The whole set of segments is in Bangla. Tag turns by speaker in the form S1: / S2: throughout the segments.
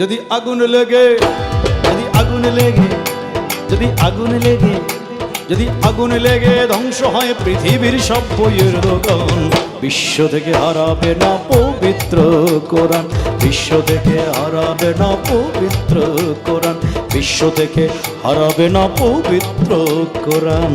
S1: যদি আগুন লেগে যদি আগুন লেগে যদি আগুন লেগে যদি আগুন লেগে ধ্বংস হয় পৃথিবীর সব বইয়ের দোকান, বিশ্ব থেকে হারাবে না পবিত্র কোরআন, বিশ্ব থেকে হারাবে না পবিত্র কোরআন, বিশ্ব থেকে হারাবে না পবিত্র কোরআন।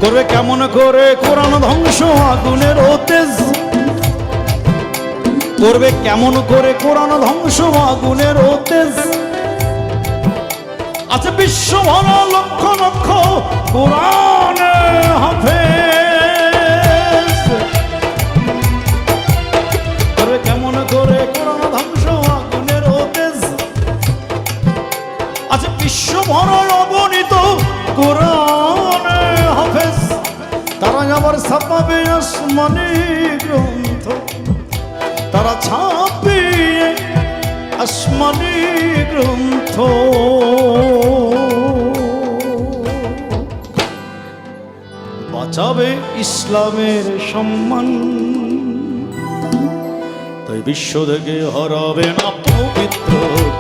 S1: করবে কেমন করে কোরআন ধ্বংস আগুনের তেজ, করবে কেমন করে কোরআন ধ্বংস আগুনের তেজ, আছে বিশ্ব ভরা লক্ষ লক্ষ কোরআন হাফেজ, করবে কেমন করে কোরআন ধ্বংস আগুনের তেজ, আছে বিশ্ব ভরা অগণিত কোরআন হাফেজ, তারা আবার ছাপাবে আসমানি গ্রন্থ, তারা ছাপবে আসমানি গ্রন্থ, বাঁচাবে ইসলামের সম্মান, তাই বিশ্ব থেকে হারাবে না পবিত্র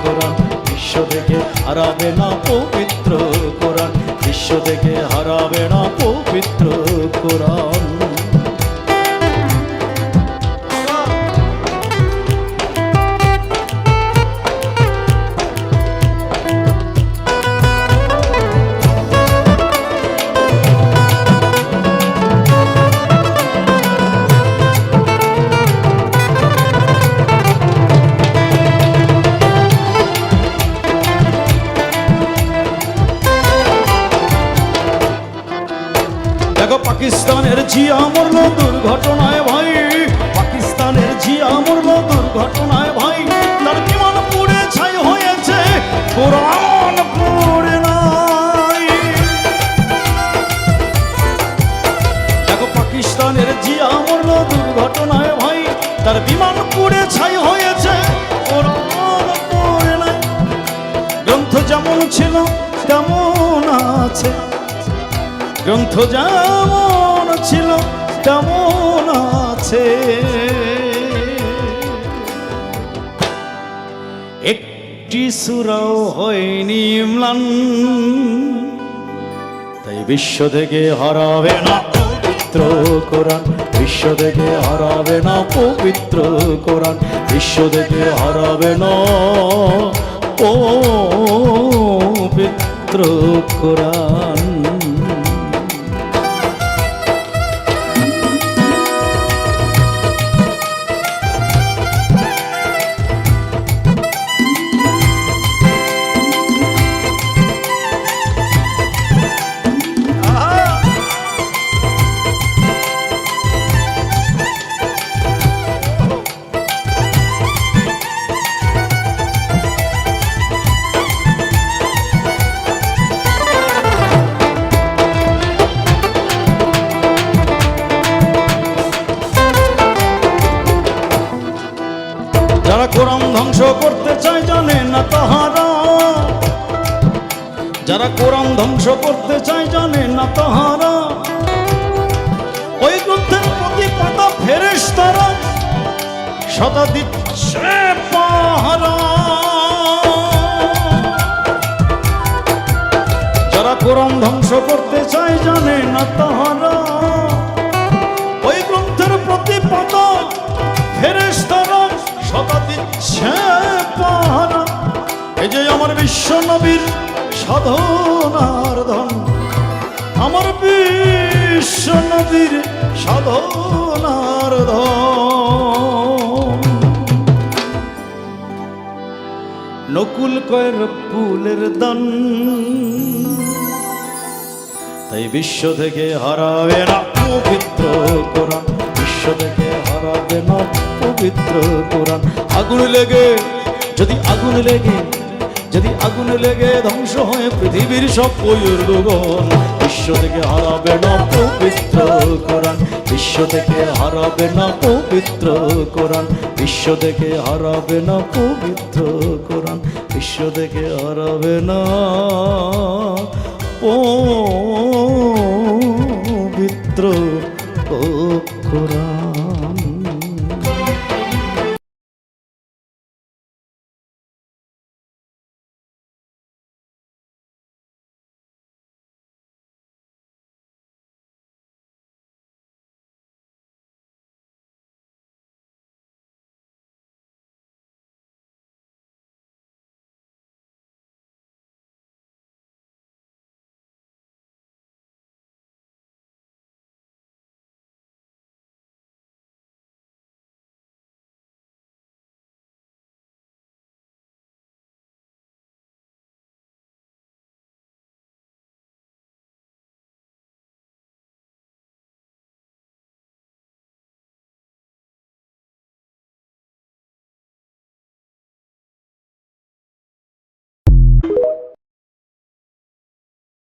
S1: কোরআন, বিশ্ব থেকে হারাবে না পবিত্র কোরআন, বিশ্ব থেকে হারাবে না পবিত্র কোরআন। দেখো পাকিস্তানের জিয়া মরল দুর্ঘটনায় ভাই, পাকিস্তানের জিয়া মরল দুর্ঘটনায় ভাই, তার বিমান পুড়ে ছাই হয়েছে কোরআন পড়ে নাই। দেখো পাকিস্তানের জিয়া মরল দুর্ঘটনায় ভাই, তার বিমান পুড়ে ছাই হয়েছে কোরআন পড়ে নাই। গ্রন্থ যেমন ছিল তেমন আছে, গ্রন্থ যেমন ছিল তেমন আছে, একটি সূরাও হয়নি ম্লান, তাই বিশ্ব থেকে হারাবে না পবিত্র কোরআন, বিশ্ব থেকে হারাবে না পবিত্র কোরআন, বিশ্ব থেকে হারাবে না পবিত্র কোরআন। যারা কোরআন ধ্বংস করতে চায় জানে না তাহারা, যারা কোরআন ধ্বংস করতে চায় জানে না তাহারা, ওই গ্রন্থের প্রতি পাতা ফেরেশতারা সদা দিচ্ছে পাহারা। যারা কোরআন ধ্বংস করতে চায় জানে না তাহারা, ওই গ্রন্থের প্রতি পাতা ফেরেশতারা সদা দিচ্ছে পাহারা। এই যে আমার বিশ্ব নবীর সাধনার ধন, আমার বিশ্ব নবীর সাধনার ধন, নকুল কয়ের ফুলের দান, তাই বিশ্ব থেকে হারাবে না পবিত্র কোরআন, বিশ্ব থেকে হারাবে না পবিত্র কোরআন। আগুন লেগে যদি আগুন লেগে যদি আগুন লেগে ধ্বংস হয় পৃথিবীর সব বইয়ের দোকান, বিশ্ব থেকে হারাবে না পবিত্র কোরআন, বিশ্ব থেকে হারাবে না পবিত্র কোরআন, বিশ্ব থেকে হারাবে না পবিত্র কোরআন, বিশ্ব থেকে হারাবে না